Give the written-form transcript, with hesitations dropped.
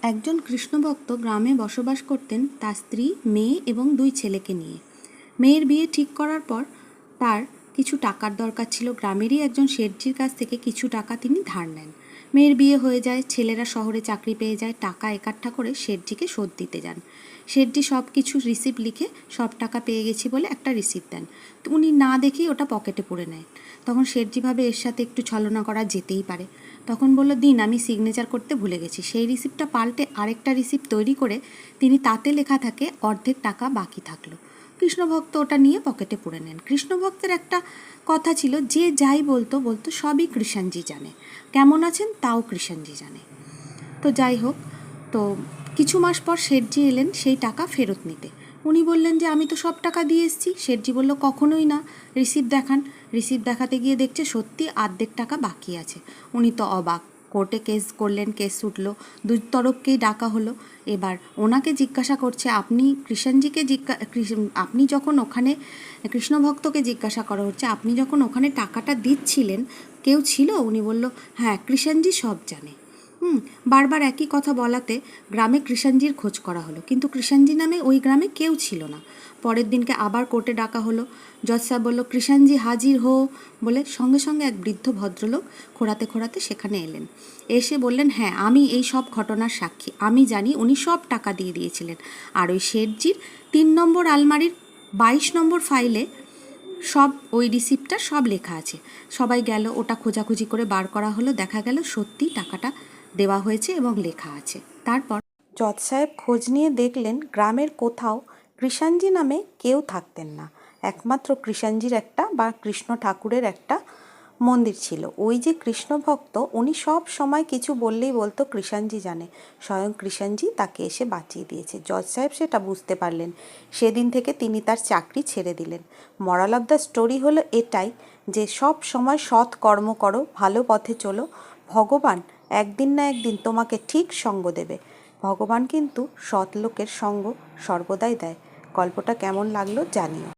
একজন কৃষ্ণভক্ত গ্রামে বসবাস করতেন তার স্ত্রী, মেয়ে এবং 2 ছেলেকে নিয়ে। মেয়ের বিয়ে ঠিক করার পর তার কিছু টাকার দরকার ছিল। গ্রামেরই একজন শেঠজির কাছ থেকে কিছু টাকা তিনি ধার নেন। মেয়ের বিয়ে হয়ে যায়, ছেলেরা শহরে চাকরি পেয়ে যায়। টাকা একট্ঠা করে শেঠজিকে শোধ দিতে যান। শেঠজি সব কিছু রিসিপ্ট লিখে সব টাকা পেয়ে গেছি বলে একটা রিসিপ্ট দেন। তো উনি না দেখেই ওটা পকেটে পুরে নেয়। তখন শেঠজি ভাবে এর সাথে একটু ছলনা করা যেতেই পারে। তখন বলল, দিন, আমি সিগনেচার করতে ভুলে গেছি। সেই রিসিপ্টটা পাল্টে আরেকটা রিসিপ্ট তৈরি করে তিনি তাতে লেখা থাকে অর্ধেক টাকা বাকি থাকলো। কৃষ্ণভক্ত ওটা নিয়ে পকেটে পুরে নেন। কৃষ্ণভক্তের একটা কথা ছিল, যে যাই বলতো বলতো সবই কৃষাণজি জানে, কেমন আছেন তাও কৃষাণজি জানে। তো যাই হোক, তো কিছু মাস পর শেঠজি এলেন সেই টাকা ফেরত নিতে। উনি বললেন যে আমি তো সব টাকা দিয়ে এসেছি। শেঠজি বলল, কখনোই না, রিসিপ্ট দেখান। রিসিপ্ট দেখাতে গিয়ে দেখছে সত্যি অর্ধেক টাকা বাকি আছে। উনি তো অবাক। কোর্টে কেস করলেন, কেস উঠল, 2 তরফকেই ডাকা হলো। এবার ওনাকে জিজ্ঞাসা করছে, আপনি কৃষাণজিকে আপনি যখন ওখানে কৃষ্ণভক্তকে জিজ্ঞাসা করা হচ্ছে, আপনি যখন ওখানে টাকাটা দিচ্ছিলেন কেউ ছিল? উনি বলল, হ্যাঁ, কৃষাণজি সব জানে। বারবার একই কথা বলাতে গ্রামে কৃষাণজির খোঁজ করা হলো, কিন্তু কৃষাণজি নামে ওই গ্রামে কেউ ছিল না। পরের দিনকে আবার কোর্টে ডাকা হলো। জজ সাহেব বলল, কৃষাণজি হাজির হো বলে সঙ্গে সঙ্গে এক বৃদ্ধ ভদ্রলোক খোঁড়াতে খোঁড়াতে সেখানে এলেন। এসে বললেন, হ্যাঁ, আমি এই সব ঘটনার সাক্ষী। আমি জানি উনি সব টাকা দিয়ে দিয়েছিলেন। আর ওই শেঠজির 3 নম্বর আলমারির 22 নম্বর ফাইলে সব ওই রিসিপ্টটা সব লেখা আছে। সবাই গেল, ওটা খোঁজাখুঁজি করে বার করা হলো। দেখা গেল সত্যি টাকাটা দেওয়া হয়েছে এবং লেখা আছে। তারপর জজ সাহেব খোঁজ নিয়ে দেখলেন গ্রামের কোথাও কৃষাণজি নামে কেউ থাকতেন না। একমাত্র কৃষাণজির একটা বা কৃষ্ণ ঠাকুরের একটা মন্দির ছিল। ওই যে কৃষ্ণ ভক্ত, উনি সব সময় কিছু বললেই বলতো কৃষাণজি জানে। স্বয়ং কৃষাণজি তাকে এসে বাঁচিয়ে দিয়েছে। জজ সাহেব সেটা বুঝতে পারলেন। সেদিন থেকে তিনি তার চাকরি ছেড়ে দিলেন। মরাল অফ দ্য স্টোরি হলো এটাই, যে সব সময় সৎ কর্ম করো, ভালো পথে চলো, ভগবান একদিন না একদিন তোমাকে ঠিক সঙ্গ দেবে। ভগবান কিন্তু সৎ লোকের সঙ্গ সর্বদাই দেয়। গল্পটা কেমন লাগলো জানিও।